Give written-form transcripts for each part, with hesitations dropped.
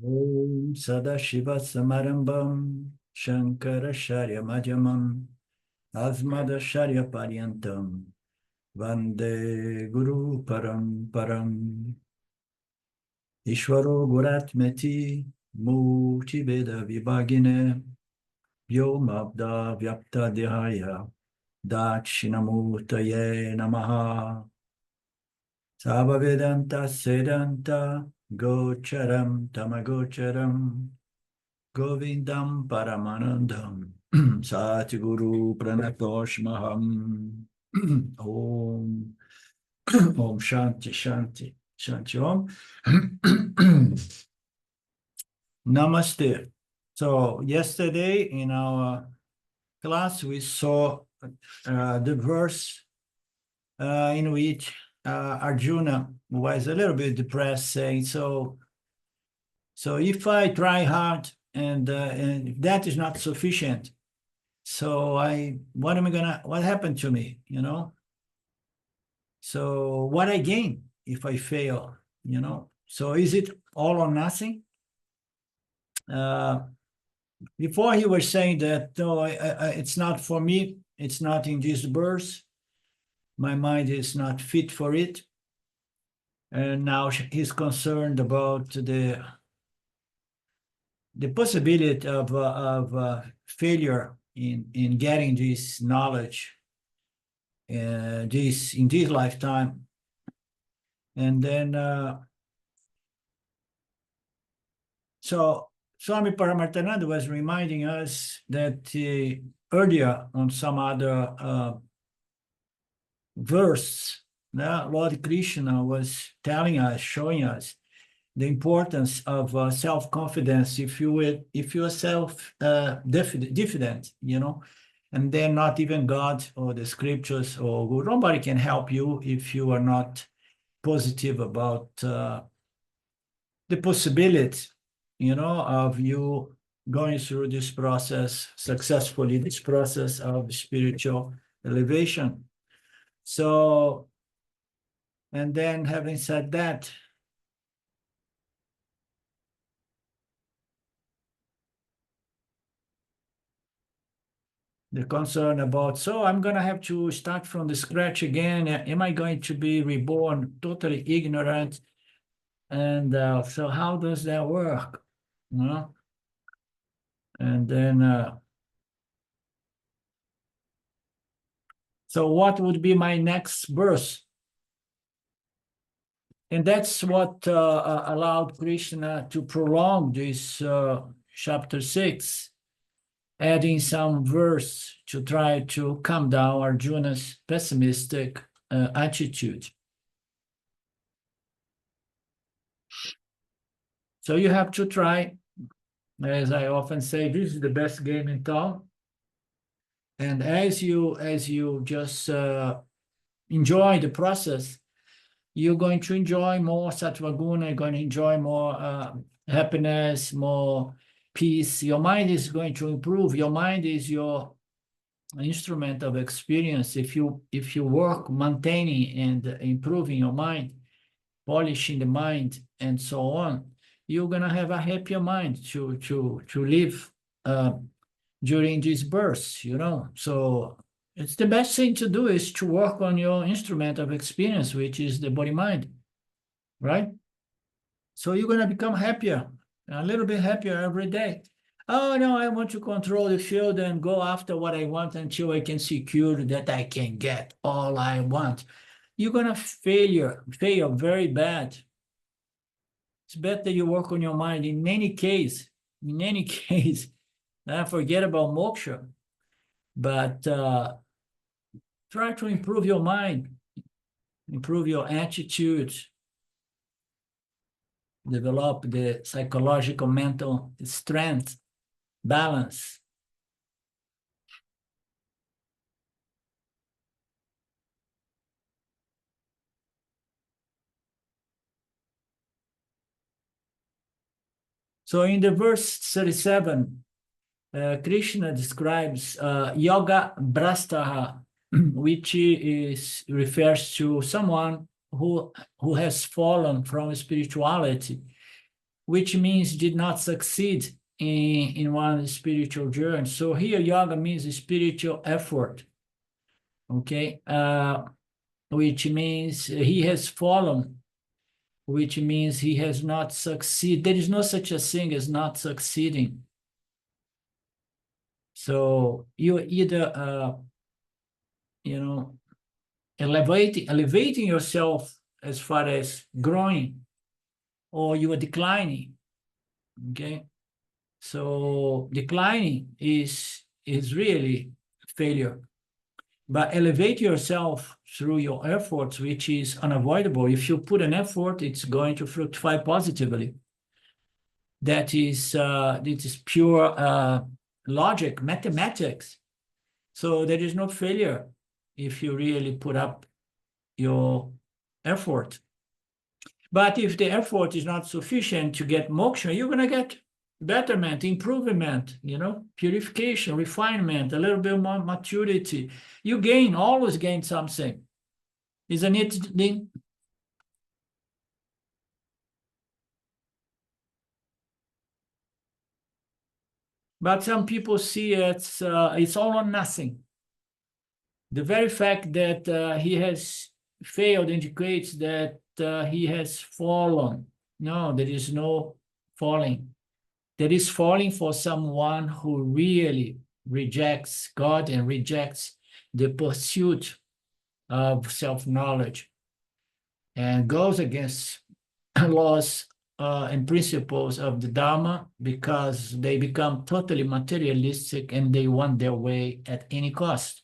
Om Sadashiva Samarambam Shankaracharya Madhyamam Asmadacharya Paryantam Vande Guru Param Ishvaro Guratmeti Murti Veda Vibhagine Vyomabda Vyapta Dehaya Dakshinamurtaye Namaha Sava Vedanta Sedanta Gocharam Tamagocharam Govindam Paramanandam Satguru Pranatoshmaham Om Om Shanti Shanti Shanti Om Namaste. So yesterday in our class we saw the verse in which Arjuna was a little bit depressed, saying, so if I try hard and that is not sufficient, so what happened to me, So what I gain if I fail, So is it all or nothing? Before he was saying that, no, it's not for me, it's not in this verse, my mind is not fit for it. And now he's concerned about the possibility of failure in getting this knowledge in this lifetime. And then so Swami Paramarthananda was reminding us that earlier on some other verse, Lord Krishna was telling us, showing us the importance of self-confidence if you're self-diffident, and then not even God or the scriptures or nobody can help you if you are not positive about the possibility, of you going through this process successfully, this process of spiritual elevation. So, and then having said that, the concern about, so I'm going to have to start from the scratch again. Am I going to be reborn totally ignorant? And so how does that work? And then, so what would be my next birth? And that's what allowed Krishna to prolong this chapter 6, adding some verse to try to calm down Arjuna's pessimistic attitude. So you have to try, as I often say, this is the best game in town. And as you just enjoy the process, you're going to enjoy more sattva guna, you're going to enjoy more happiness, more peace. Your mind is going to improve. Your mind is your instrument of experience. If you work maintaining and improving your mind, polishing the mind, and so on, you're gonna have a happier mind to live during these births, So it's the best thing to do is to work on your instrument of experience, which is the body mind, right? So you're gonna become happier, a little bit happier every day. Oh no, I want to control the field and go after what I want until I can secure that I can get all I want. You're gonna fail very bad. It's better you work on your mind in any case, forget about moksha, but try to improve your mind, improve your attitude, develop the psychological, mental strength, balance. So in the verse 37, Krishna describes yoga brastaha, which refers to someone who has fallen from spirituality which means did not succeed in one spiritual journey. So here yoga means spiritual effort, okay? Which means he has fallen, which means he has not succeeded. There is no such a thing as not succeeding. So you either, elevating yourself as far as growing, or you are declining, okay? So declining is really failure. But elevate yourself through your efforts, which is unavoidable. If you put an effort, it's going to fructify positively. That is pure logic, mathematics. So there is no failure if you really put up your effort. But if the effort is not sufficient to get moksha, you're going to get betterment, improvement, purification, refinement, a little bit more maturity. You always gain something. Isn't it, Dean? But some people see it's all or nothing. The very fact that he has failed indicates that he has fallen. No, there is no falling. There is falling for someone who really rejects God and rejects the pursuit of self-knowledge and goes against laws and principles of the Dharma, because they become totally materialistic and they want their way at any cost.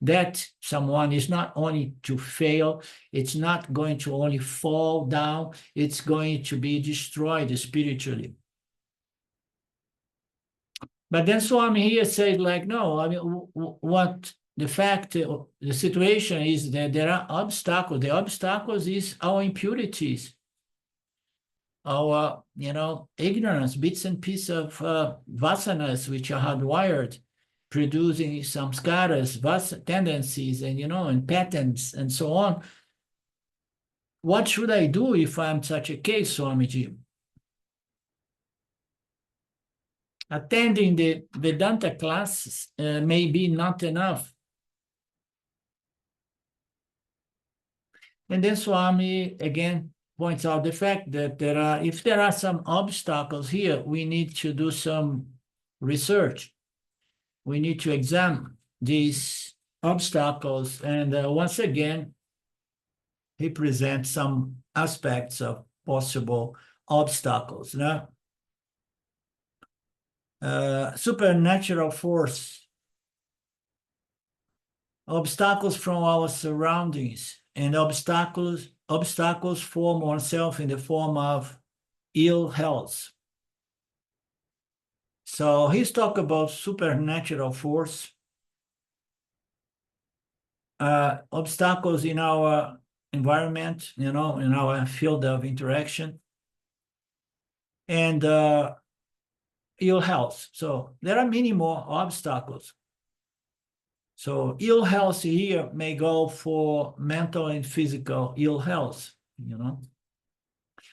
That someone is not only to fail, it's not going to only fall down, it's going to be destroyed spiritually. But then Swami here says, like, no, I mean, what the fact, the situation is that there are obstacles. The obstacles is our impurities, our, ignorance, bits and pieces of vasanas, which are hardwired, producing samskaras, tendencies, and, and patterns, and so on. What should I do if I'm such a case, Swamiji? Attending the Vedanta classes may be not enough. And then Swami again points out the fact that if there are some obstacles here, we need to do some research. We need to examine these obstacles. And once again, he presents some aspects of possible obstacles. Supernatural force, obstacles from our surroundings, and obstacles form oneself in the form of ill health. So he's talking about supernatural force, obstacles in our environment, in our field of interaction, and ill health. So there are many more obstacles. So ill health here may go for mental and physical ill health,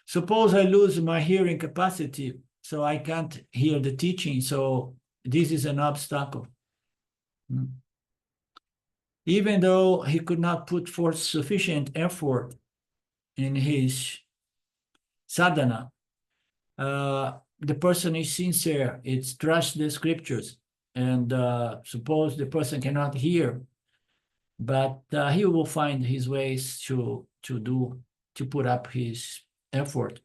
Suppose I lose my hearing capacity, so I can't hear the teaching. So this is an obstacle. Even though he could not put forth sufficient effort in his sadhana, the person is sincere, it's trust the scriptures, and suppose the person cannot hear, but he will find his ways to put up his effort.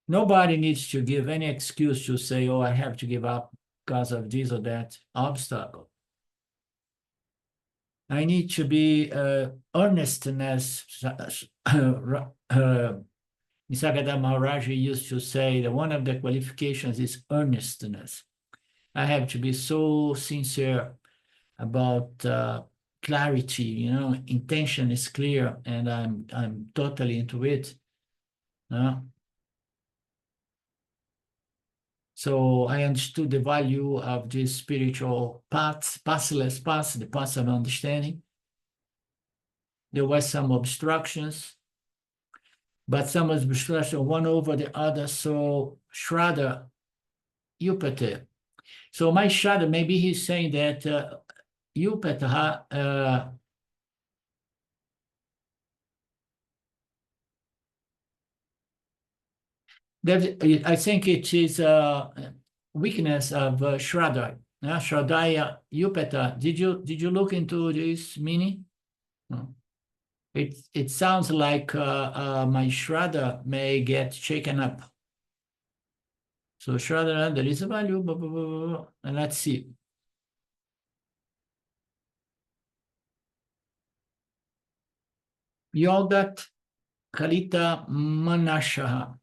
Nobody needs to give any excuse to say, oh, I have to give up because of this or that obstacle. I need to be earnestness. Nisargadatta Maharaj used to say that one of the qualifications is earnestness. I have to be so sincere about clarity, intention is clear, and I'm totally into it. So I understood the value of this spiritual path, pathless path, the path of understanding. There were some obstructions. but some obstruction one over the other, so Shraddha Upata. So my Shraddha, maybe he's saying that Upata, that I think it is a weakness of Shraddha. Shraddhaya Upata. Did you look into this meaning? No. It sounds like my Shraddha may get shaken up. So Shraddha, there is a value, blah, blah, blah, blah, and let's see. Yogat Kalita Manashaha.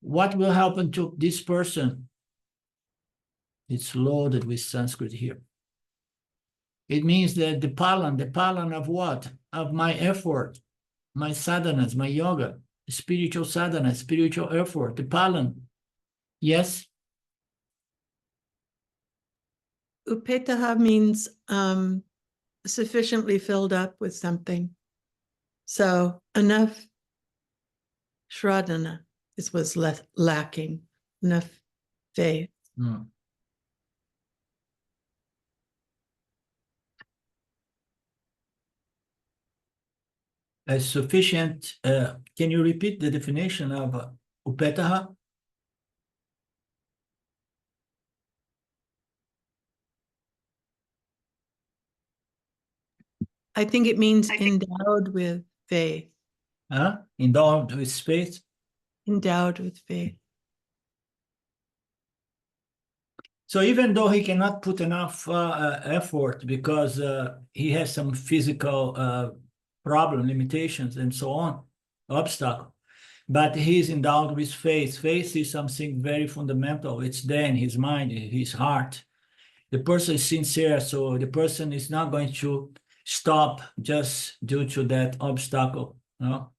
What will happen to this person? It's loaded with Sanskrit here. It means that the palan of what? Of my effort, my sadhanas, my yoga, spiritual sadhana, spiritual effort, the palan. Yes? Upetaha means sufficiently filled up with something. So enough shraddhana was lacking, enough faith. Hmm. As sufficient, can you repeat the definition of upetaha? I think it means endowed with faith. Endowed with faith? Endowed with faith. So even though he cannot put enough effort because he has some physical problem, limitations, and so on, obstacle, but he's endowed with faith. Faith is something very fundamental. It's there in his mind, in his heart. The person is sincere, so the person is not going to stop just due to that obstacle. No?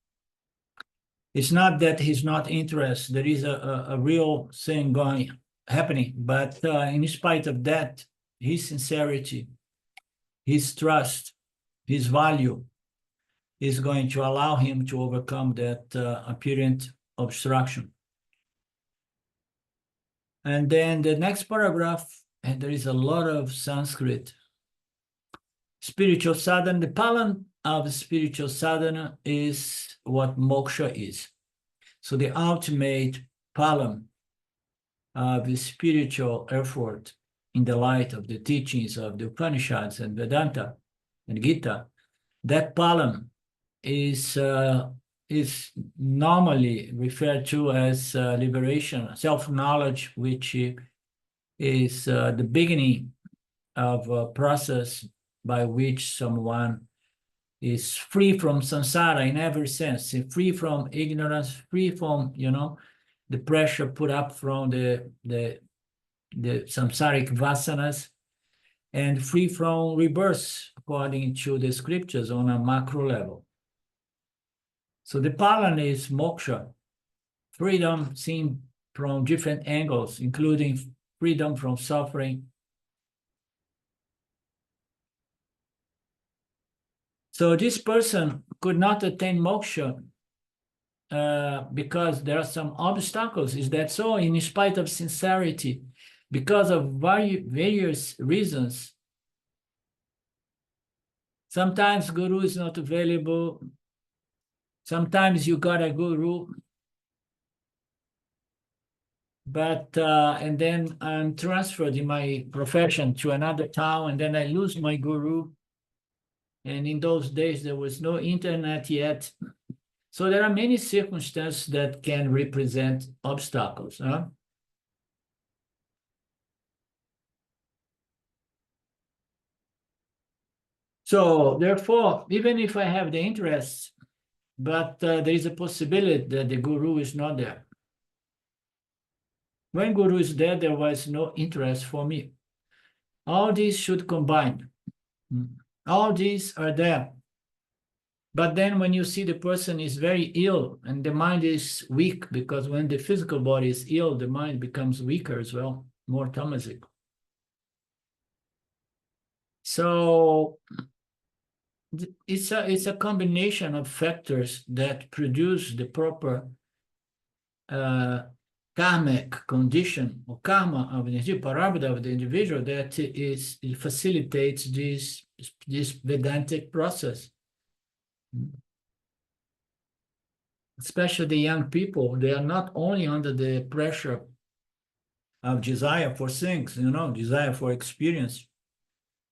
It's not that he's not interested. There is a real thing happening, but in spite of that, his sincerity, his trust, his value is going to allow him to overcome that apparent obstruction. And then the next paragraph, and there is a lot of Sanskrit. Spiritual sadhana, the palan of spiritual sadhana is what moksha is. So the ultimate palan of the spiritual effort in the light of the teachings of the Upanishads and Vedanta and Gita, that palan is normally referred to as liberation, self-knowledge, which is the beginning of a process by which someone is free from samsara in every sense, free from ignorance, free from, the pressure put up from the samsaric vasanas, and free from rebirth, according to the scriptures on a macro level. So the palan is moksha, freedom seen from different angles, including freedom from suffering. So this person could not attain moksha because there are some obstacles. Is that so? In spite of sincerity, because of various reasons. Sometimes guru is not available. Sometimes you got a guru, but and then I'm transferred in my profession to another town, and then I lose my guru. And in those days, there was no internet yet. So there are many circumstances that can represent obstacles. Huh? So therefore, even if I have the interest, but there is a possibility that the guru is not there. When guru is there, there was no interest for me. All these should combine. All these are there. But then when you see the person is very ill and the mind is weak, because when the physical body is ill, the mind becomes weaker as well, more tamasic. So it's a combination of factors that produce the proper karmic condition or karma of the parabda of the individual that it facilitates this Vedantic process. Especially the young people, they are not only under the pressure of desire for things, desire for experience,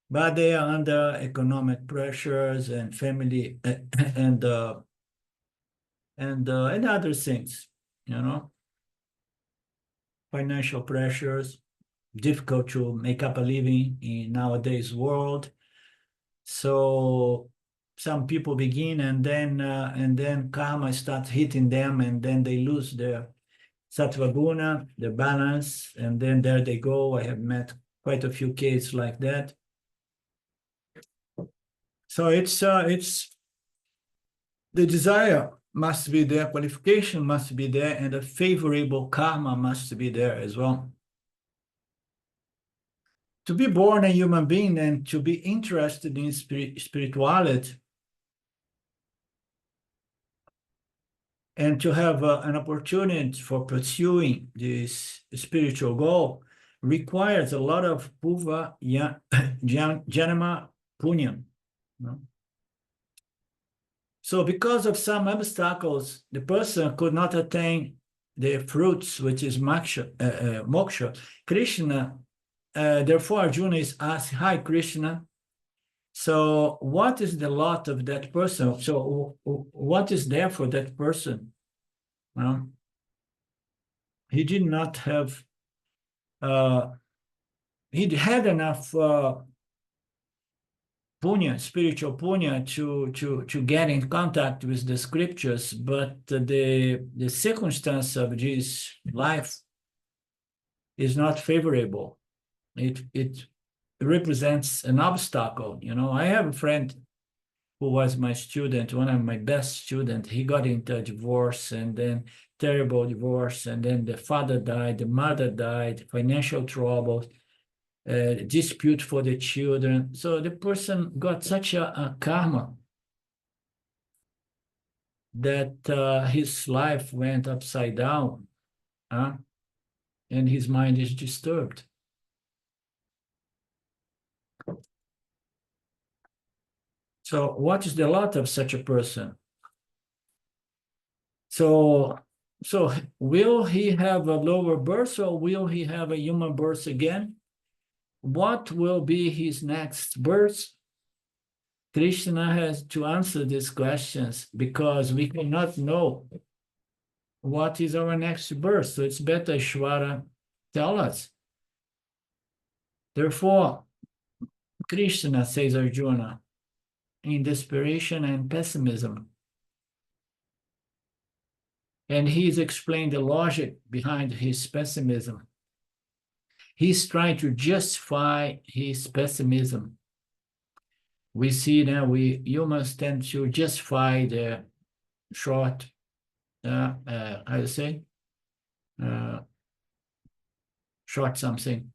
but they are under economic pressures and family and other things, financial pressures, difficult to make up a living in nowadays world. So some people begin and then karma starts hitting them, and then they lose their sattva guna, their balance, and then there they go. I have met quite a few cases like that. So it's the desire must be there, qualification must be there, and a favorable karma must be there as well. To be born a human being and to be interested in spirituality and to have an opportunity for pursuing this spiritual goal requires a lot of puva, janama, punya. So because of some obstacles, the person could not attain the fruits, which is moksha. Krishna, therefore Arjuna is asked, "Hi, Krishna, so what is the lot of that person? So what is there for that person?" He did not have, he had enough punya, spiritual punya, to get in contact with the scriptures, but the circumstance of this life is not favorable. It represents an obstacle. I have a friend who was my student, one of my best students. He got into a divorce, and then terrible divorce, and then the father died, the mother died, financial troubles, dispute for the children. So the person got such a karma that his life went upside down, and his mind is disturbed. So what is the lot of such a person? So will he have a lower birth, or will he have a human birth again? What will be his next birth? Krishna has to answer these questions, because we cannot know what is our next birth. So it's better Ishvara tell us. Therefore, Krishna, says Arjuna, in desperation and pessimism, and he's explained the logic behind his pessimism. He's trying to justify his pessimism. We see now humans tend to justify the short, how to say, short something.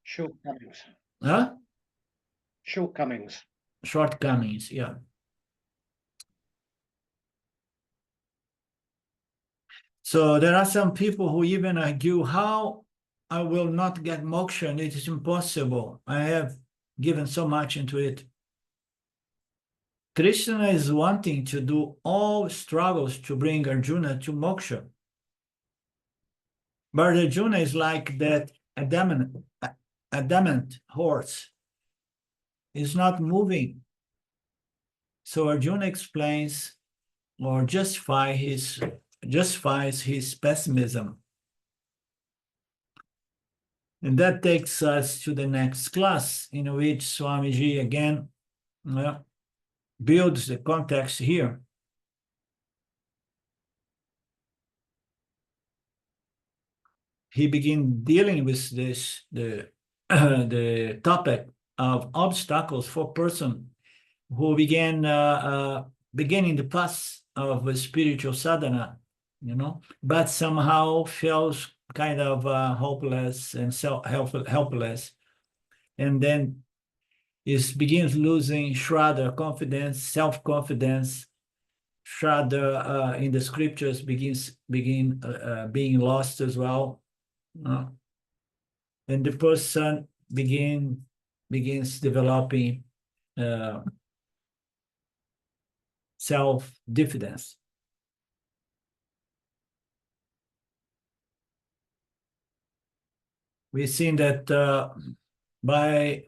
Shortcomings. Huh? Shortcomings. Shortcomings, yeah. So there are some people who even argue, how I will not get moksha, and it is impossible. I have given so much into it. Krishna is wanting to do all struggles to bring Arjuna to moksha. But Arjuna is like that adamant horse. It's not moving. So Arjuna explains or justifies his pessimism. And that takes us to the next class, in which Swamiji again builds the context here. He began dealing with this, the topic of obstacles for person who beginning the path of a spiritual sadhana, but somehow feels kind of hopeless and helpless. And then begins losing Shraddha, confidence, self-confidence. Shraddha in the scriptures begin being lost as well. And the person begins developing self-diffidence. We've seen that by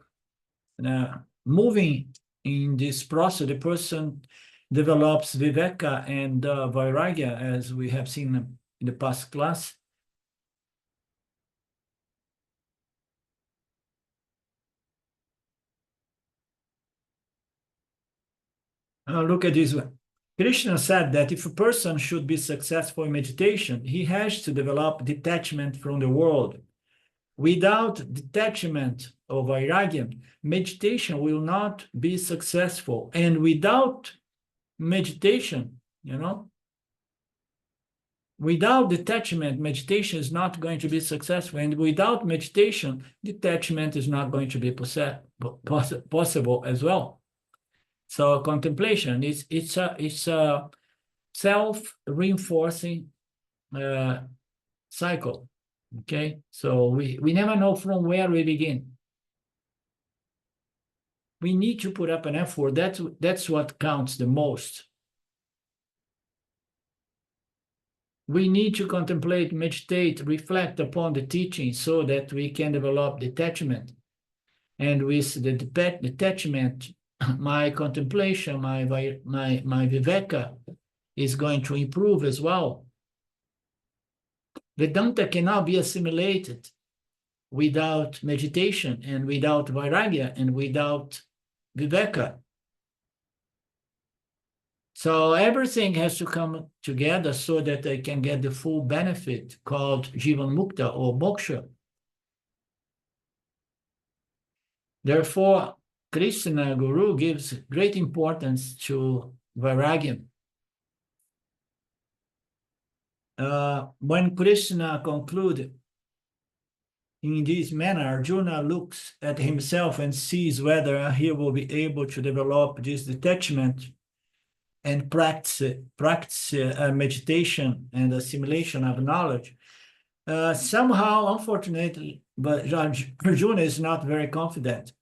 moving in this process, the person develops viveka and vairagya, as we have seen in the past class. Look at this one. Krishna said that if a person should be successful in meditation, he has to develop detachment from the world. Without detachment of vairagya, meditation will not be successful. And without meditation, without detachment, meditation is not going to be successful. And without meditation, detachment is not going to be possible as well. So contemplation it's a self-reinforcing cycle. Okay, so we never know from where we begin. We need to put up an effort. That's what counts the most. We need to contemplate, meditate, reflect upon the teaching so that we can develop detachment. And with the detachment, my contemplation, my viveka is going to improve as well. Vedanta cannot be assimilated without meditation and without vairagya and without viveka. So everything has to come together so that I can get the full benefit called Jivan Mukta or moksha. Therefore, Krishna Guru gives great importance to vairagya. When Krishna concluded in this manner, Arjuna looks at himself and sees whether he will be able to develop this detachment and practice meditation and assimilation of knowledge. Somehow, unfortunately, but Arjuna is not very confident.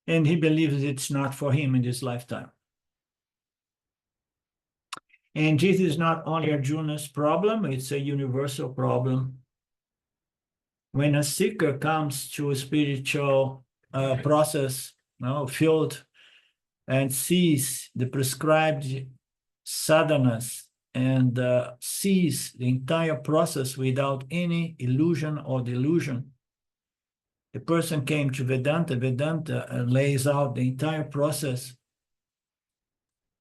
And he believes it's not for him in this lifetime. And this is not only Arjuna's problem, it's a universal problem. When a seeker comes to a spiritual process, field, and sees the prescribed sadhanas and sees the entire process without any illusion or delusion, the person came to Vedanta. Vedanta lays out the entire process.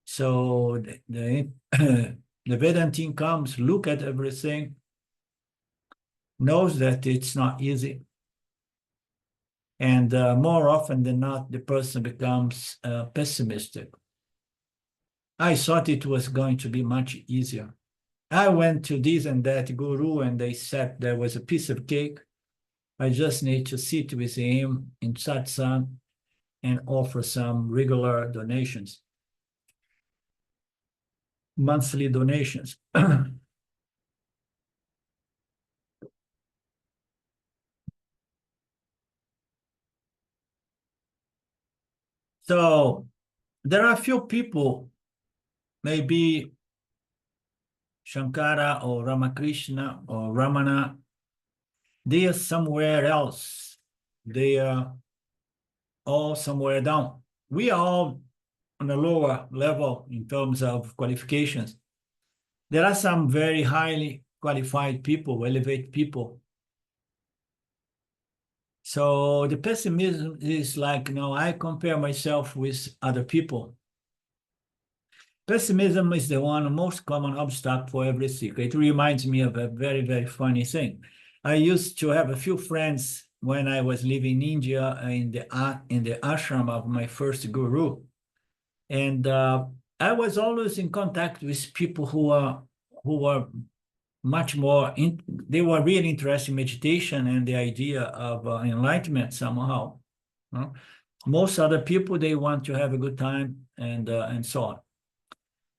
So the Vedantine comes, look at everything, knows that it's not easy. And more often than not, the person becomes pessimistic. I thought it was going to be much easier. I went to this and that guru and they said there was a piece of cake. I just need to sit with him in satsang and offer some regular donations. Monthly donations. So there are a few people, maybe Shankara or Ramakrishna or Ramana, they are somewhere else. They are all somewhere down. We are all on a lower level in terms of qualifications. There are some very highly qualified people, elevated people. So the pessimism is like, I compare myself with other people. Pessimism is the most common obstacle for every seeker. It reminds me of a very, very funny thing. I used to have a few friends when I was living in India in the ashram of my first guru. And I was always in contact with people who are much more, they were really interested in meditation and the idea of enlightenment somehow. Most other people, they want to have a good time and so on.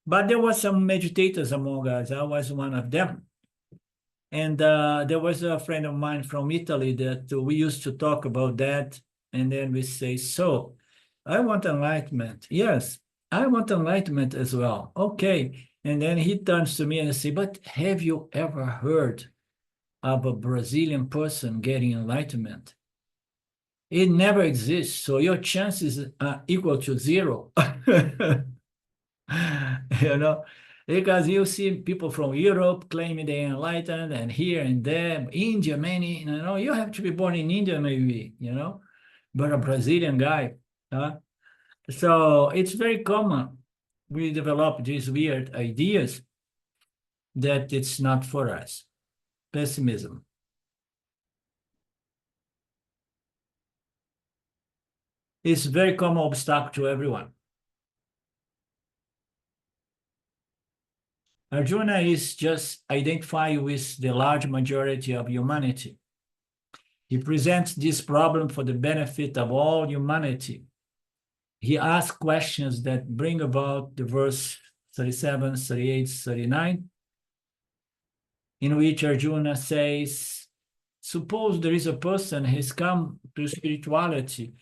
But there were some meditators among us. I was one of them. And there was a friend of mine from Italy that we used to talk about that. And then we say, so I want enlightenment. Yes, I want enlightenment as well. Okay. And then he turns to me and says, but have you ever heard of a Brazilian person getting enlightenment? It never exists. So your chances are equal to 0. You know, because you see people from Europe claiming they're enlightened, and here and there, India, many, you know, you have to be born in India maybe, you know, but a Brazilian guy. So it's very common. We develop these weird ideas that it's not for us. Pessimism. It's a very common obstacle to everyone. Arjuna is just identified with the large majority of humanity. He presents this problem for the benefit of all humanity. He asks questions that bring about the verse 37, 38, 39, in which Arjuna says, suppose there is a person who has come to spirituality.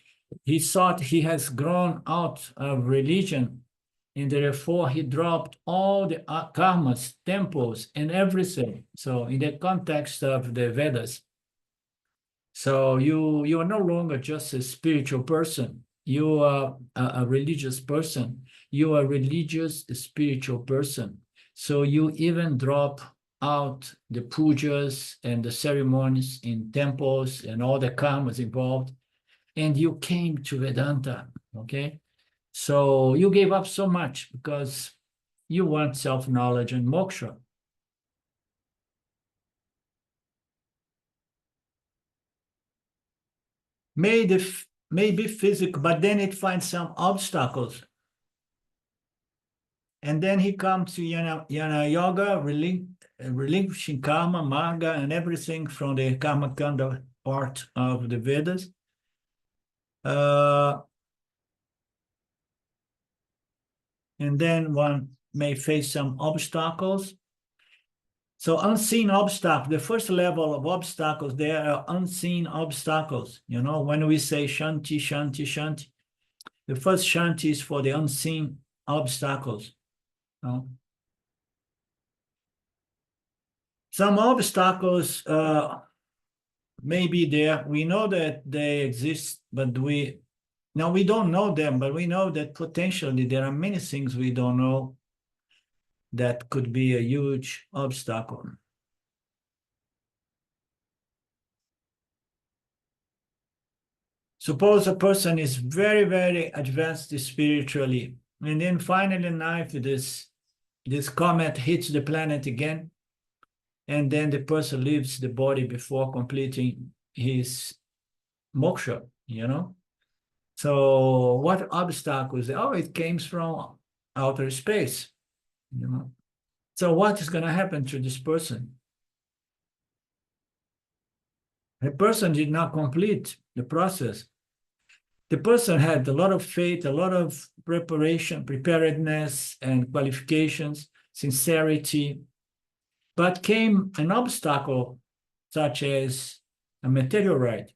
He thought he has grown out of religion, and therefore he dropped all the karmas, temples, and everything. So in the context of the Vedas, so you are no longer just a spiritual person. You are a religious person. You are a religious spiritual person. So you even drop out the pujas and the ceremonies in temples and all the karmas involved, and you came to Vedanta, okay? So you gave up so much because you want self-knowledge and moksha. Maybe physical, but then it finds some obstacles. And then he comes to yana yoga, relinquishing karma, marga, and everything from the karma kanda part of the Vedas. And then one may face some obstacles. So unseen obstacles, the first level of obstacles, there are unseen obstacles. You know, when we say shanti, shanti, shanti, the first shanti is for the unseen obstacles. Some obstacles may be there. We know that they exist, but we don't know them, but we know that potentially there are many things we don't know that could be a huge obstacle. Suppose a person is very, very advanced spiritually, and then finally in life, this comet hits the planet again, and then the person leaves the body before completing his moksha, you know? So what obstacles? Oh, it came from outer space, you know? So what is going to happen to this person? The person did not complete the process. The person had a lot of faith, a lot of preparedness and qualifications, sincerity, but came an obstacle such as a meteorite.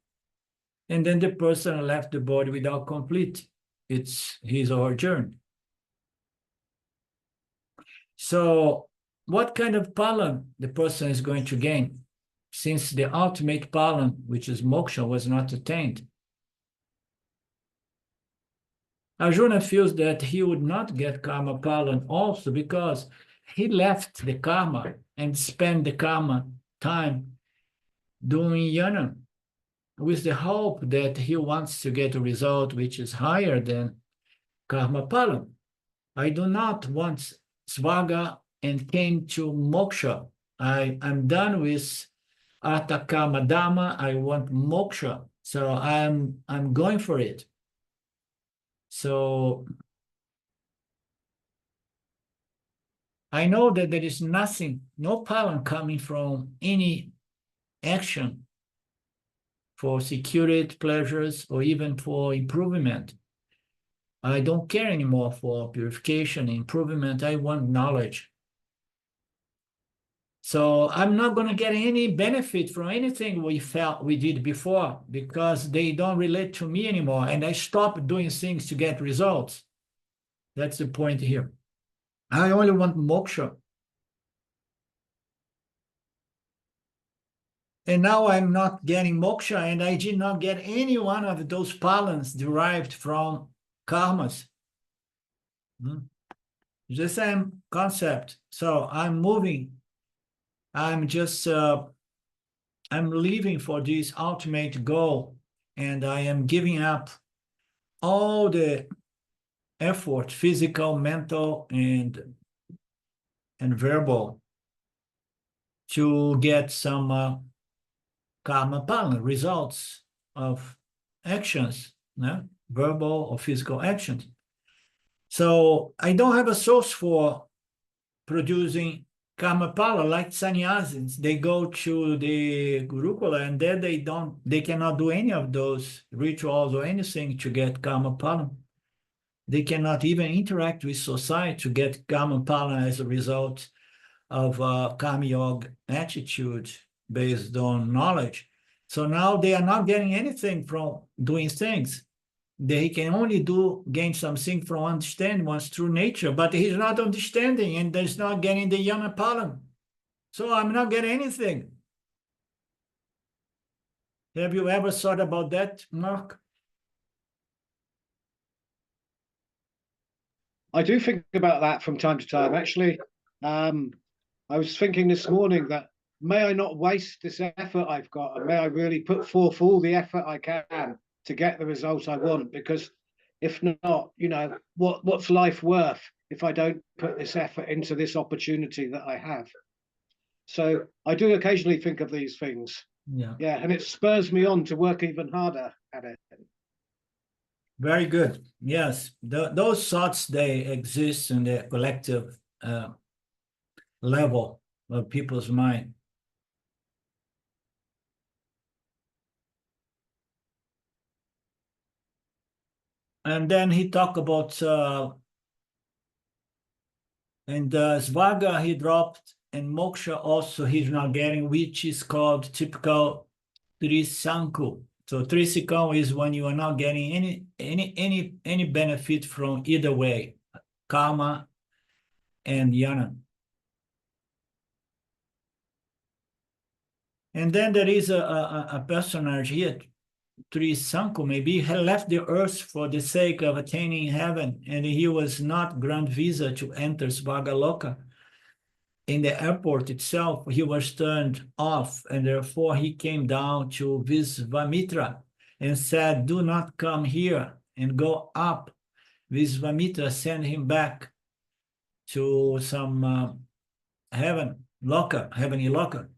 And then the person left the body without complete his or her journey. So what kind of palan the person is going to gain, since the ultimate palan, which is moksha, was not attained? Arjuna feels that he would not get karma palan also because he left the karma and spent the karma time doing yana with the hope that he wants to get a result which is higher than karma palan. I do not want svaga and came to moksha. I'm done with artha karma dhamma. I want moksha. So I'm going for it. So I know that there is nothing, no palan coming from any action for security, pleasures, or even for improvement. I don't care anymore for purification, improvement. I want knowledge. So I'm not going to get any benefit from anything we did before, because they don't relate to me anymore, and I stopped doing things to get results. That's the point here. I only want moksha. And now I'm not getting moksha, and I did not get any one of those palans derived from karmas. It's the same concept. So I'm moving. I'm just, I'm living for this ultimate goal, and I am giving up all the effort, physical, mental, and verbal, to get some karma palan, results of actions, verbal or physical actions. So I don't have a source for producing karma pala like sannyasis. They go to the Gurukula, and there they cannot do any of those rituals or anything to get karma pala. They cannot even interact with society to get karma pala as a result of karma yoga attitude based on knowledge. So now they are not getting anything from doing things. They can only gain something from understanding one's true nature, but he's not understanding, and there's not getting the yana palan. So I'm not getting anything. Have you ever thought about that, Mark? I do think about that from time to time. Actually, I was thinking this morning that may I not waste this effort I've got, and may I really put forth all the effort I can to get the result I want, because if not, what's life worth if I don't put this effort into this opportunity that I have? So I do occasionally think of these things. Yeah, and it spurs me on to work even harder at it. Very good. Yes, those thoughts, they exist in the collective level of people's mind. And then he talked about and Svarga he dropped, and moksha also he's not getting, which is called typical trisanku. So trisikam is when you are not getting any benefit from either way, karma and yana. And then there is a personage here, Trisanku, maybe he left the earth for the sake of attaining heaven, and he was not granted visa to enter Svagaloka. In the airport itself, he was turned off, and therefore he came down to Visvamitra and said, "Do not come here," and go up. Visvamitra sent him back to some heavenly loka.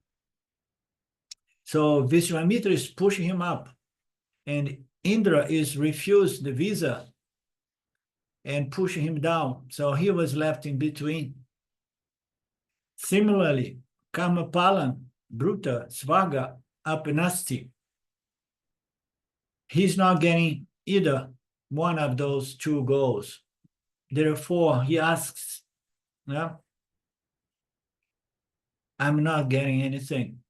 So Visvamitra is pushing him up, and Indra is refused the visa and pushing him down. So he was left in between. Similarly, Karmapalan, Bruta, Svaga, Apanasti, he's not getting either one of those two goals. Therefore, he asks, I'm not getting anything.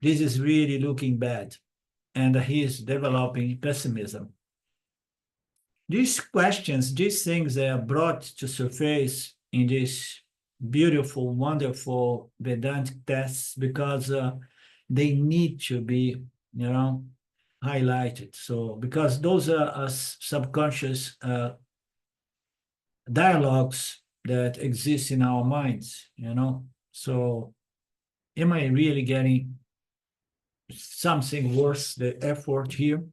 This is really looking bad. And he is developing pessimism. These questions, these things, they are brought to surface in this beautiful, wonderful Vedantic texts because they need to be, highlighted. So, because those are subconscious dialogues that exist in our minds, So, am I really getting something worth the effort here?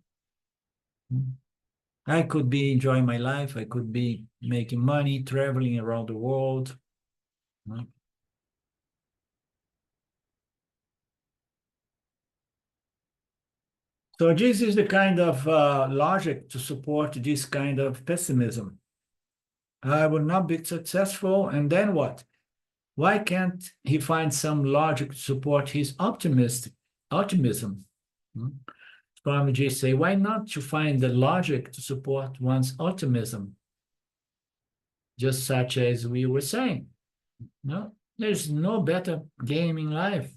I could be enjoying my life. I could be making money, traveling around the world. So this is the kind of logic to support this kind of pessimism. I will not be successful. And then what? Why can't he find some logic to support his optimism? Swamiji say, why not to find the logic to support one's optimism? Just such as we were saying. No, there's no better game in life.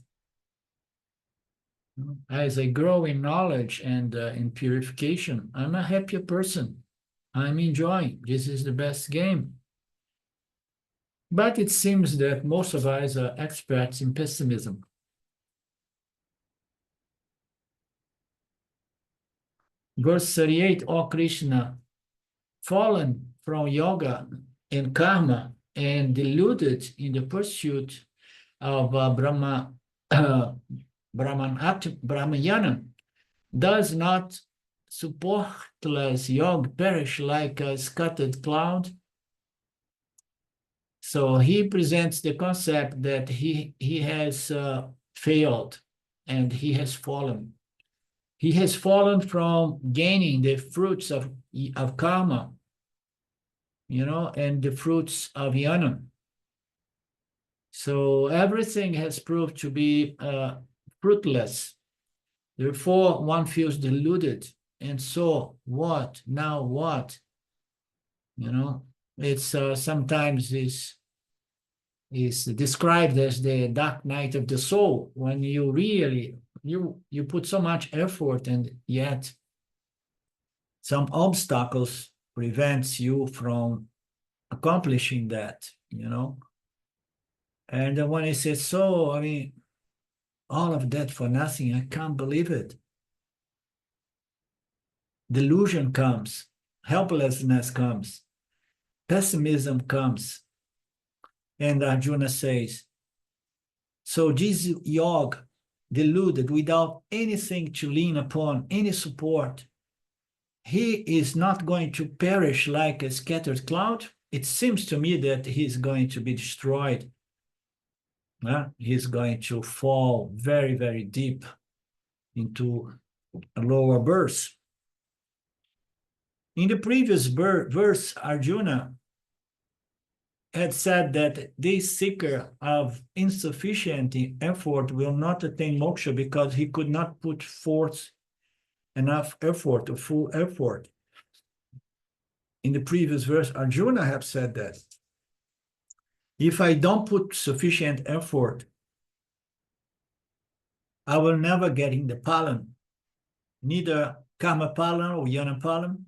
As I grow in knowledge and in purification, I'm a happier person. I'm enjoying. This is the best game. But it seems that most of us are experts in pessimism. Verse 38, O Krishna, fallen from yoga and karma and deluded in the pursuit of Brahmayana, does not supportless yōgi perish like a scattered cloud? So he presents the concept that he has failed and he has fallen. He has fallen from gaining the fruits of karma, and the fruits of jnana. So everything has proved to be fruitless. Therefore, one feels deluded. And so what? Now what? It's sometimes is described as the dark night of the soul, when you really you put so much effort and yet some obstacles prevents you from accomplishing that, And then when he says, so, all of that for nothing, I can't believe it. Delusion comes, helplessness comes, pessimism comes. And Arjuna says, so this yog, deluded, without anything to lean upon, any support, he is not going to perish like a scattered cloud. It seems to me that he's going to be destroyed. He's going to fall very, very deep into a lower verse. In the previous verse, Arjuna had said that this seeker of insufficient effort will not attain moksha because he could not put forth enough effort, or full effort. In the previous verse, Arjuna have said that if I don't put sufficient effort, I will never get in the palan, neither karma palan or jnana palan.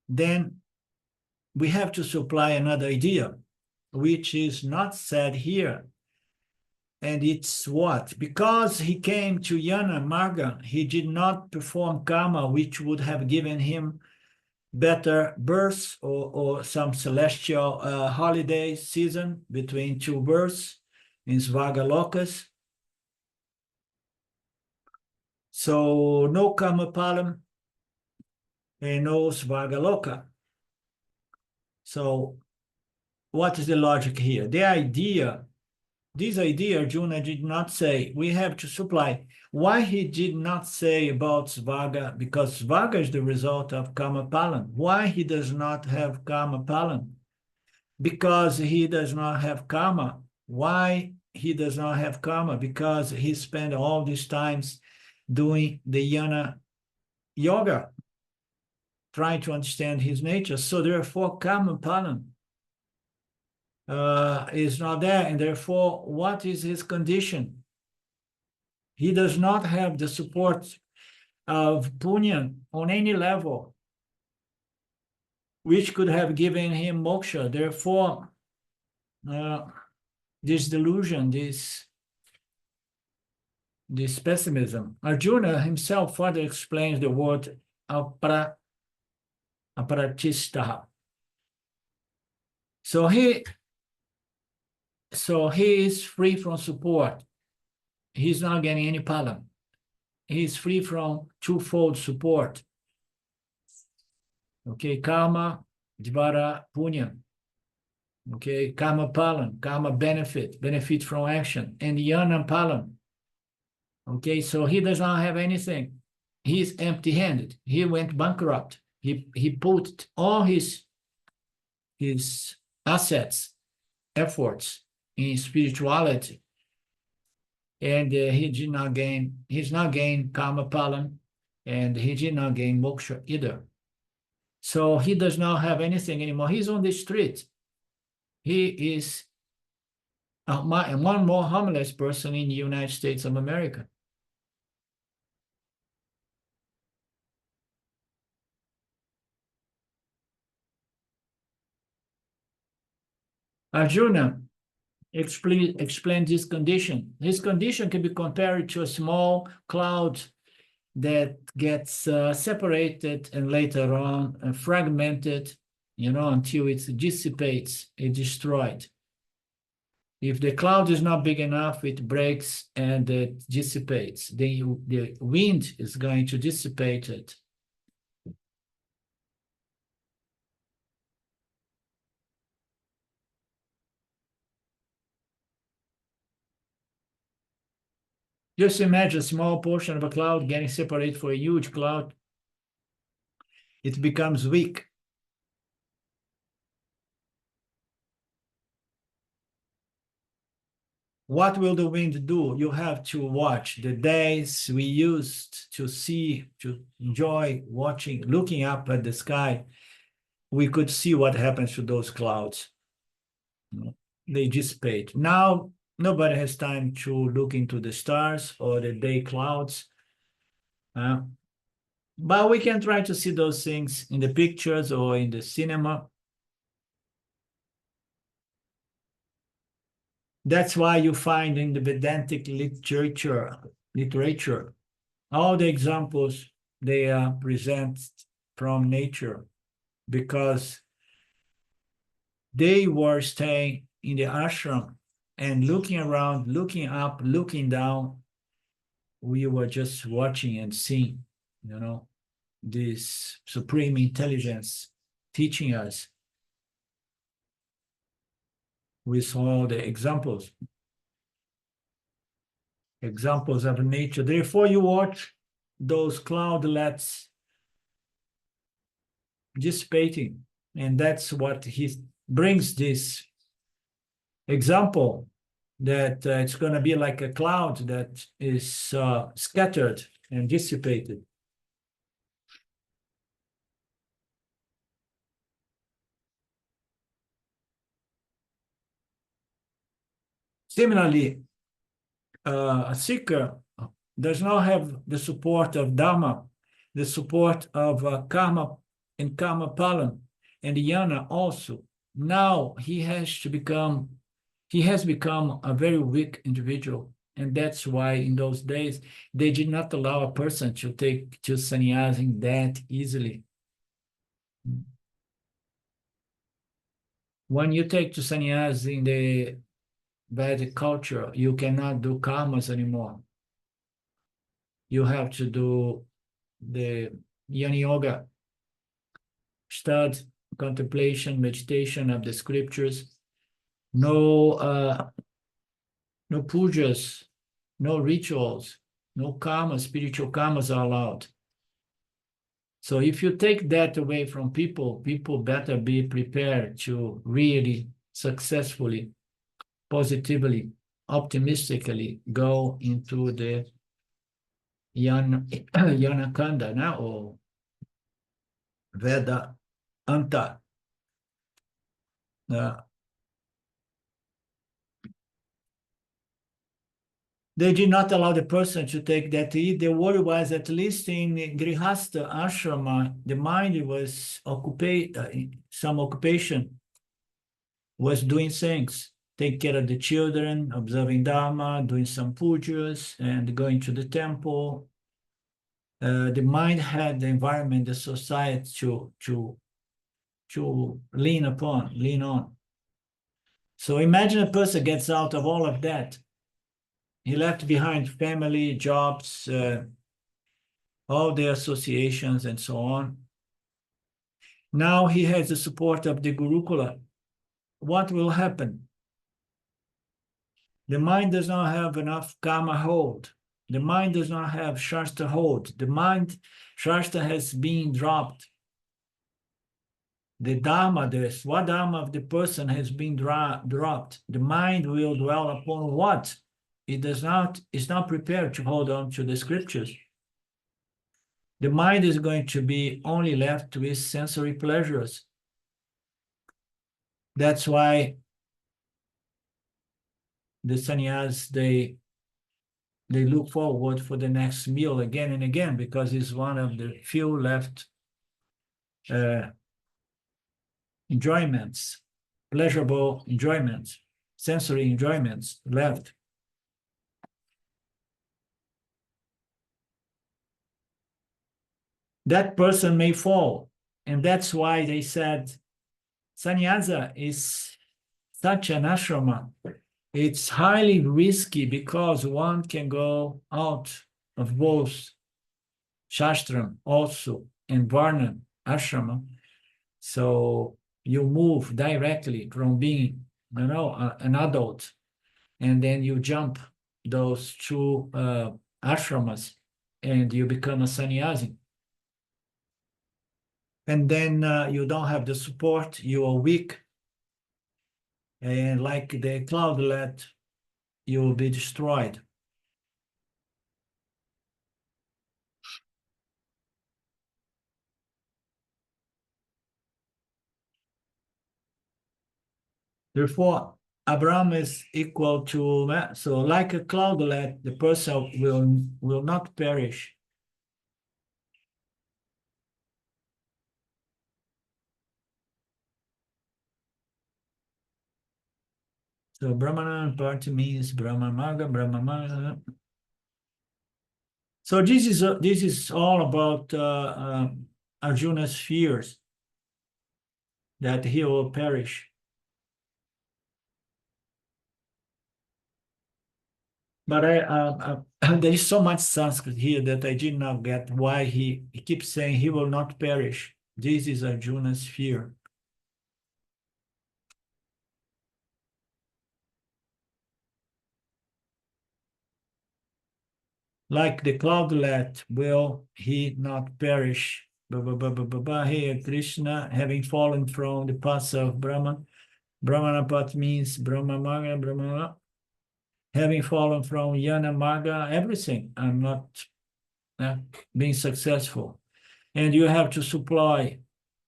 Then we have to supply another idea, which is not said here. And it's what? Because he came to jnana marga, he did not perform karma, which would have given him better births or some celestial holiday season between two births in Svagalokas. So no karma palam and no Svagaloka. So what is the logic here? This idea, Arjuna did not say, we have to supply. Why he did not say about Svaga? Because Svaga is the result of Karma Palan. Why he does not have Karma Palan? Because he does not have Karma. Why he does not have Karma? Because he spent all these times doing the jnana yoga, trying to understand his nature. So therefore, Karma Palan is not there, and therefore, what is his condition? He does not have the support of punya on any level, which could have given him moksha. Therefore, this delusion, this pessimism. Arjuna himself further explains the word aparatistaha. So he is free from support. He's not getting any palam. He's free from twofold support. Okay, karma, dvara, punya. Okay, karma palam, karma benefit from action, and jnana palam. Okay, so he does not have anything. He's empty-handed. He went bankrupt. He put all his his assets, efforts in spirituality. And he did not gain, he's not gained karma palan, and he did not gain moksha either. So he does not have anything anymore. He's on the street. He is one more homeless person in the United States of America. Arjuna explained this condition. This condition can be compared to a small cloud that gets separated and later on fragmented, until it dissipates, it's destroyed. If the cloud is not big enough, it breaks and it dissipates. Then the wind is going to dissipate it. Just imagine a small portion of a cloud getting separated for a huge cloud. It becomes weak. What will the wind do? You have to watch. The days we used to see, to enjoy watching, looking up at the sky, we could see what happens to those clouds. They dissipate. Now, nobody has time to look into the stars or the day clouds. But we can try to see those things in the pictures or in the cinema. That's why you find in the Vedantic literature, all the examples they present from nature, because they were staying in the ashram and looking around, looking up, looking down. We were just watching and seeing, this supreme intelligence teaching us with all the examples of nature. Therefore, you watch those cloudlets dissipating, and that's what he brings this example, that it's going to be like a cloud that is scattered and dissipated. Similarly, a seeker does not have the support of Dharma, the support of karma and karma palan, and jnana also. Now he has become a very weak individual, and that's why in those days they did not allow a person to take to sannyasing that easily. When you take to sannyas in the Vedic culture, you cannot do karmas anymore. You have to do the yōga, study, contemplation, meditation of the scriptures. No pujas, no rituals, no karmas, spiritual karmas are allowed. So if you take that away from people, people better be prepared to really successfully, positively, optimistically go into the Jnana Kanda now, or Veda Anta. They did not allow the person to take that to eat. The word was, at least in Grihastha ashrama, the mind was occupied, some occupation, was doing things, taking care of the children, observing Dharma, doing some pujas, and going to the temple. The mind had the environment, the society to lean on. So imagine a person gets out of all of that. He left behind family, jobs, all the associations and so on. Now he has the support of the Gurukula. What will happen? The mind does not have enough karma hold. The mind does not have Shastra hold. The mind, Shastra has been dropped. the dharma, the swadharma of the person has been dropped. The mind will dwell upon what? It is not prepared to hold on to the scriptures. The mind is going to be only left with sensory pleasures. That's why the sannyas, they look forward for the next meal again and again, because it's one of the few left enjoyments, pleasurable enjoyments, sensory enjoyments left. That person may fall. And that's why they said sannyasa is such an ashrama. It's highly risky because one can go out of both shastram also and varna ashrama. So you move directly from being, an adult, and then you jump those two ashramas and you become a sannyasi. And then you don't have the support, you are weak. And like the cloudlet, you will be destroyed. Therefore, Abraham is equal to, so like a cloudlet, the person will not perish. So Brahmana party means Brahmamaga. So this is all about Arjuna's fears that he will perish. But there is so much Sanskrit here that I did not get why he keeps saying he will not perish. This is Arjuna's fear. Like the cloudlet, will he not perish? Here, Krishna, having fallen from the path of Brahman. Brahmanapat means Brahmamaga. Having fallen from Yana Marga, everything. I'm not being successful. And you have to supply,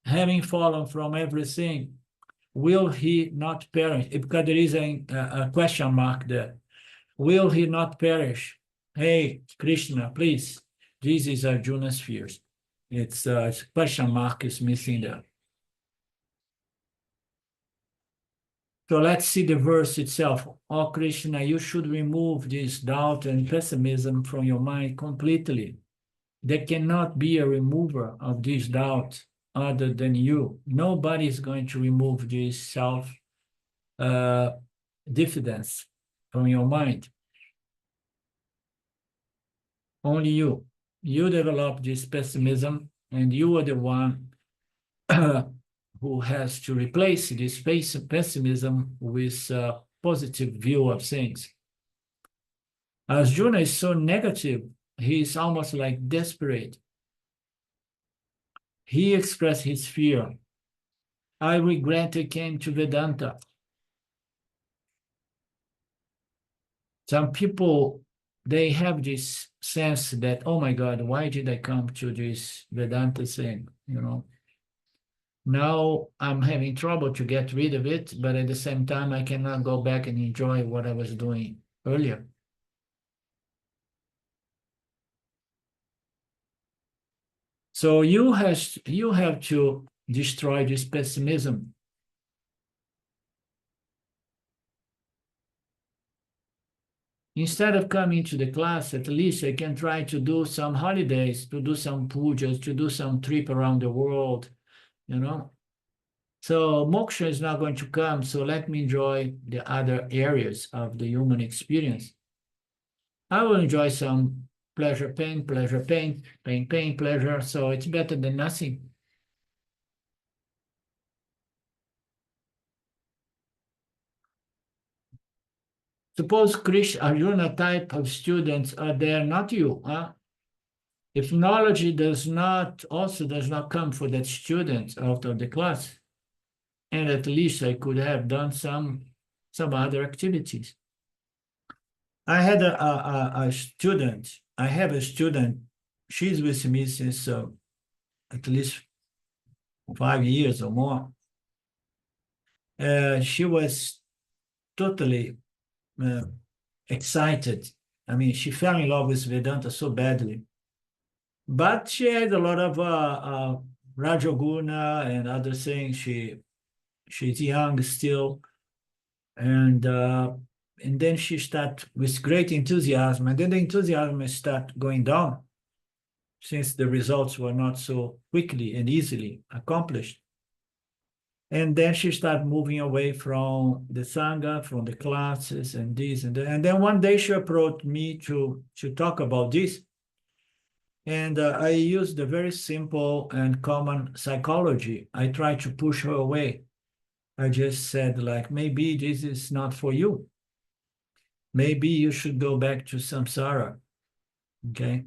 having fallen from everything, will he not perish? Because there is a question mark there. Will he not perish? Hey, Krishna, please. This is Arjuna's fears. It's a question mark is missing there. So let's see the verse itself. Oh, Krishna, you should remove this doubt and pessimism from your mind completely. There cannot be a remover of this doubt other than you. Nobody is going to remove this self-diffidence from your mind. Only you. You develop this pessimism, and you are the one who has to replace this pessimism with a positive view of things. Arjuna is so negative, he is almost like desperate. He expressed his fear. I regret I came to Vedanta. Some people, they have this sense that, oh my God, why did I come to this Vedanta thing, Now I'm having trouble to get rid of it, but at the same time, I cannot go back and enjoy what I was doing earlier. So you have to destroy this pessimism. Instead of coming to the class, at least I can try to do some holidays, to do some pujas, to do some trip around the world, So moksha is not going to come, so let me enjoy the other areas of the human experience. I will enjoy some pleasure, pain, pleasure, so it's better than nothing. Suppose Krishna, Arjuna type of students are there, not you, huh? If knowledge does not come for that student out of the class, and at least I could have done some other activities. I had a student. I have a student. She's with me since at least 5 years or more. She was totally excited. I mean, she fell in love with Vedanta so badly. But she had a lot of Rajoguna and other things. She's young still. And then she started with great enthusiasm. And then the enthusiasm started going down since the results were not so quickly and easily accomplished. And then she started moving away from the Sangha, from the classes and this and that. And then one day she approached me to talk about this. And I used a very simple and common psychology. I tried to push her away. I just said, like, maybe this is not for you. Maybe you should go back to samsara, okay?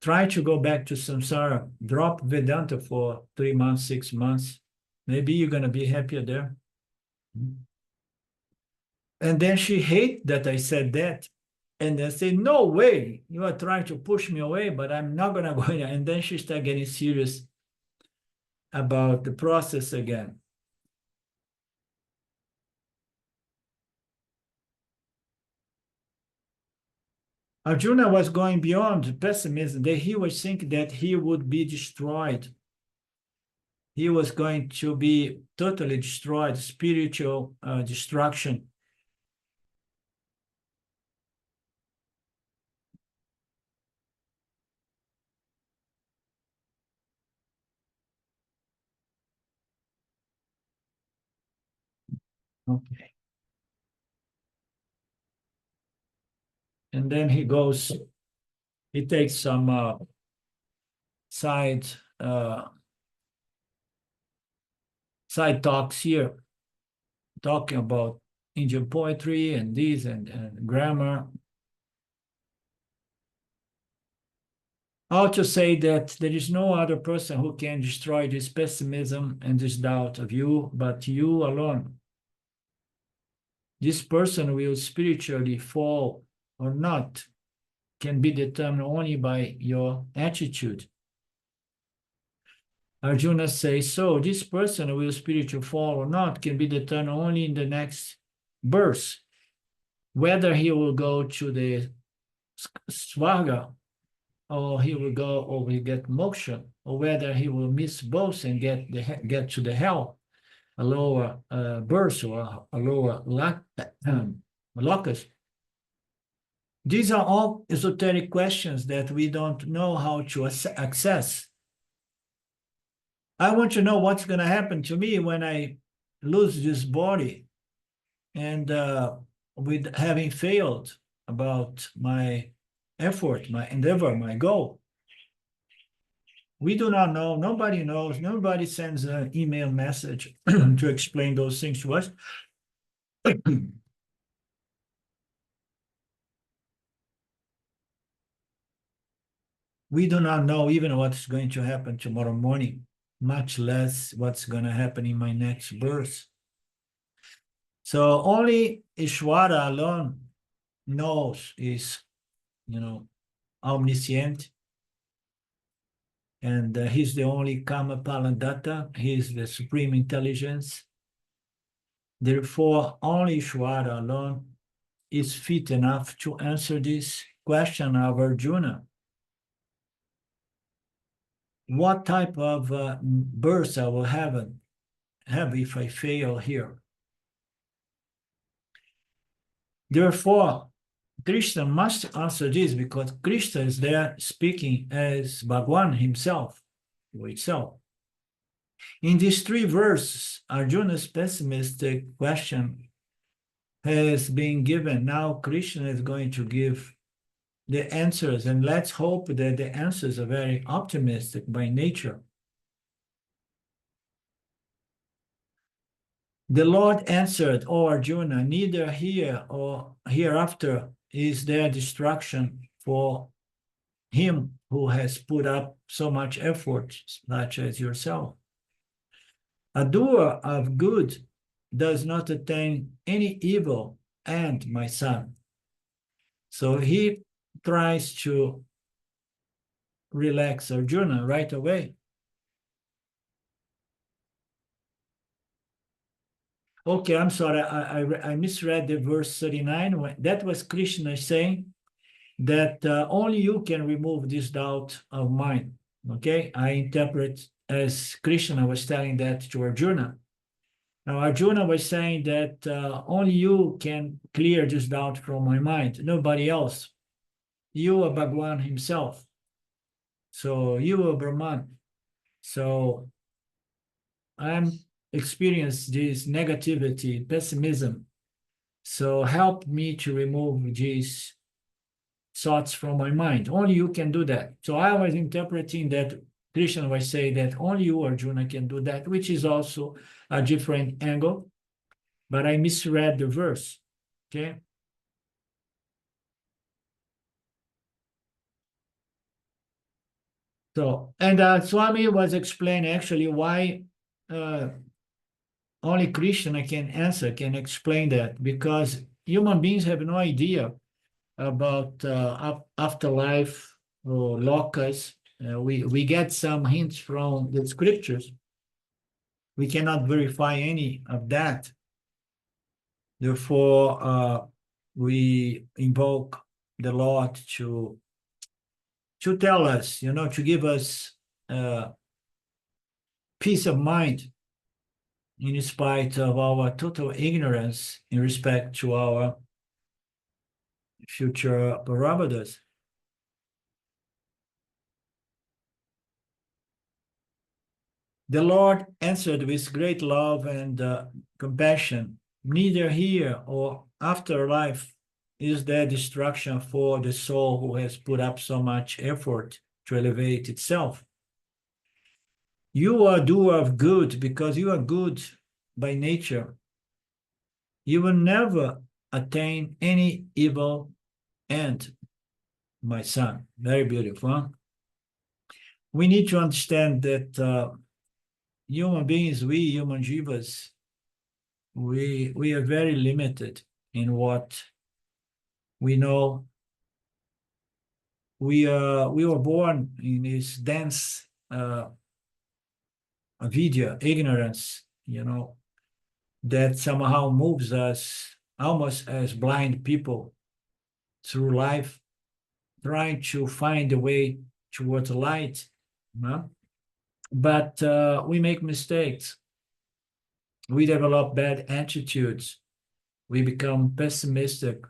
Try to go back to samsara. Drop Vedanta for 3 months, 6 months. Maybe you're going to be happier there. And then she hated that I said that. And I said, no way, you are trying to push me away, but I'm not going to go in. And then she started getting serious about the process again. Arjuna was going beyond pessimism, that he was thinking that he would be destroyed. He was going to be totally destroyed, spiritual destruction. Okay. And then he goes, he takes some side talks here, talking about Indian poetry and this and grammar. How to say that there is no other person who can destroy this pessimism and this doubt of you, but you alone. This person will spiritually fall or not can be determined only by your attitude. Arjuna says, so this person will spiritually fall or not can be determined only in the next birth. Whether he will go to the Svarga, or he will go or will get moksha, or whether he will miss both and get to the hell, a lower birth or a lower locus. These are all esoteric questions that we don't know how to access. I want to know what's going to happen to me when I lose this body and with having failed about my effort, my endeavor, my goal. We do not know. Nobody knows. Nobody sends an email message to explain those things to us. We do not know even what's going to happen tomorrow morning, much less what's going to happen in my next birth. So only Ishvara alone knows, is, omniscient. And he's the only Kama Palandata. He's the supreme intelligence. Therefore, only Ishvara alone is fit enough to answer this question of Arjuna. What type of birth I will have if I fail here? Therefore, Krishna must answer this, because Krishna is there speaking as Bhagwan himself, or itself. In these 3 verses, Arjuna's pessimistic question has been given. Now Krishna is going to give the answers, and let's hope that the answers are very optimistic by nature. The Lord answered, O Arjuna, neither here or hereafter is there destruction for him who has put up so much effort, such as yourself. A doer of good does not attain any evil end, my son. So he tries to relax Arjuna right away. Okay, I'm sorry, I misread the verse 39. That was Krishna saying that only you can remove this doubt of mine. Okay, I interpret as Krishna was telling that to Arjuna. Now, Arjuna was saying that only you can clear this doubt from my mind, nobody else. You are Bhagwan himself. So you are Brahman. So I'm experiencing this negativity, pessimism. So help me to remove these thoughts from my mind. Only you can do that. So I was interpreting that Krishna was saying that only you, Arjuna, can do that, which is also a different angle, but I misread the verse, okay? So, and Swami was explaining actually why only Krishna can answer, can explain that, because human beings have no idea about afterlife or lokas. We get some hints from the scriptures. We cannot verify any of that. Therefore, we invoke the Lord to tell us, to give us peace of mind in spite of our total ignorance in respect to our future parameters. The Lord answered with great love and compassion. Neither here or after life is there destruction for the soul who has put up so much effort to elevate itself. You are doer of good because you are good by nature. You will never attain any evil end, my son. Very beautiful. Huh? We need to understand that human beings, we human jivas, we are very limited in what we know. We were born in this dense avidya, ignorance, that somehow moves us almost as blind people through life, trying to find a way towards light. But we make mistakes. We develop bad attitudes. We become pessimistic.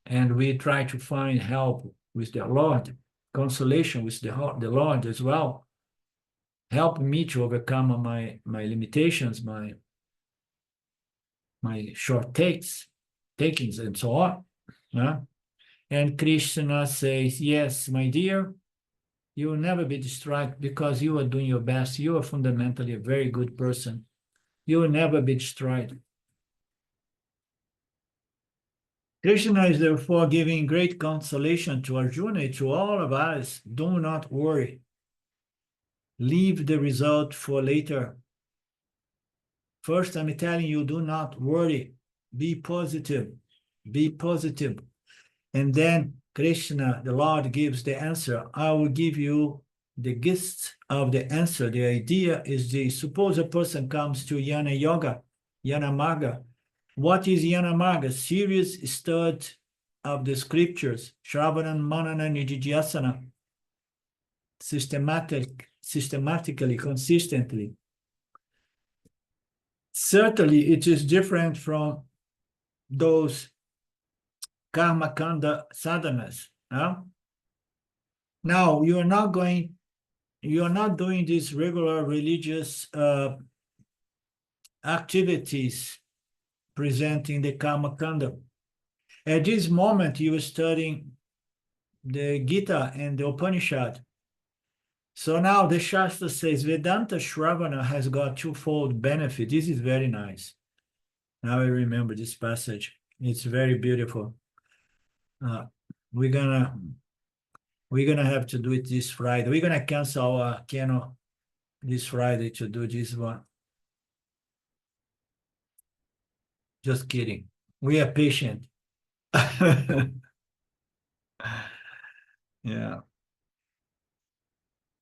And we try to find help with the Lord, consolation with the Lord as well. Help me to overcome my limitations, my short takings, and so on. And Krishna says, yes, my dear, you will never be distracted because you are doing your best. You are fundamentally a very good person. You will never be distracted. Krishna is therefore giving great consolation to Arjuna, to all of us. Do not worry. Leave the result for later. First, I'm telling you, do not worry. Be positive. Be positive. And then Krishna, the Lord, gives the answer. I will give you the gist of the answer. The idea is this. Suppose a person comes to Jnana Yoga, Jnana Marga. What is Jnana Marga? Serious study of the scriptures, Shravana, Manana, Nididhyasana, systematically, consistently. Certainly, it is different from those karma kanda sadhanas. Now, you are not doing these regular religious activities presenting the karma kanda. At this moment, you are studying the Gita and the Upanishad. So now the Shastra says Vedanta Shravana has got twofold benefit. This is very nice. Now I remember this passage. It's very beautiful. We're gonna have to do it this Friday. We're gonna cancel our kennel this Friday to do this one. Just kidding. We are patient. Yeah.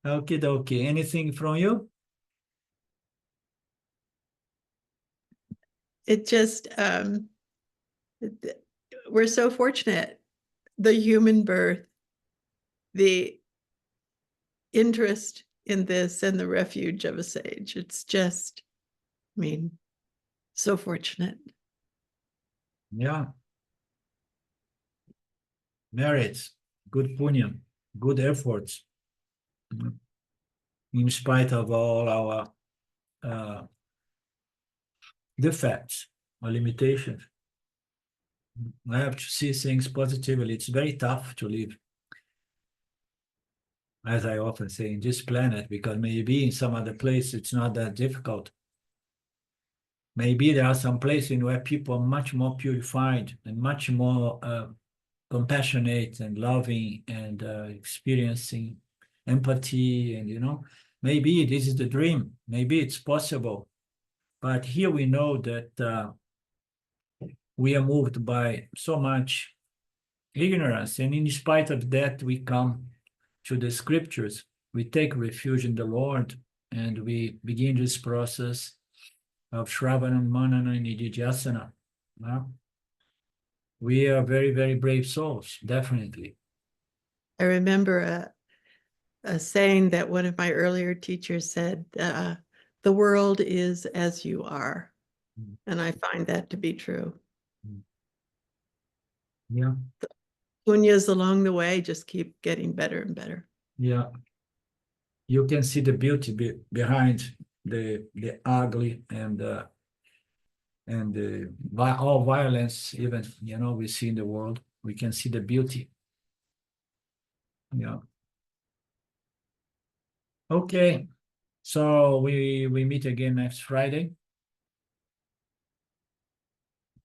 Okay, okay. Anything from you? It just, we're so fortunate. The human birth, the interest in this, and the refuge of a sage. It's just, I mean, so fortunate. Yeah. Merits, good punya, good efforts. In spite of all our defects or limitations. I have to see things positively. It's very tough to live, as I often say, in this planet, because maybe in some other place it's not that difficult. Maybe there are some places where people are much more purified and much more compassionate and loving and experiencing empathy, and maybe this is the dream. Maybe it's possible. But here we know that we are moved by so much ignorance, and in spite of that, we come to the scriptures. We take refuge in the Lord, and we begin this process of Shravana, Manana, and Nididhyasana. We are very, very brave souls, definitely. I remember a saying that one of my earlier teachers said, the world is as you are. And I find that to be true. Yeah. Punyas along the way just keep getting better and better. Yeah. You can see the beauty behind the ugly and all violence, even, we see in the world. We can see the beauty. Yeah. Okay. So we meet again next Friday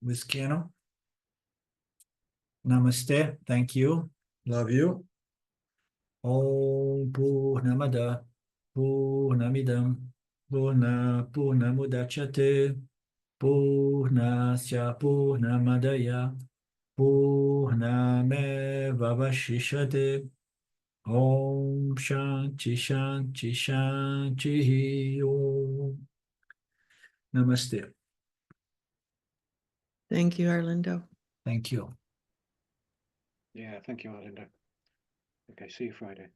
with Keno. Namaste. Thank you. Love you. Om Purnamada Purnamidam Purnamudachyate Purnasya Purnamadaya Purnamevavashishate. Om Shanti Shanti Shanti Om. Namaste. Thank you, Arlindo. Thank you. Yeah, thank you, Arlindo. Okay, see you Friday.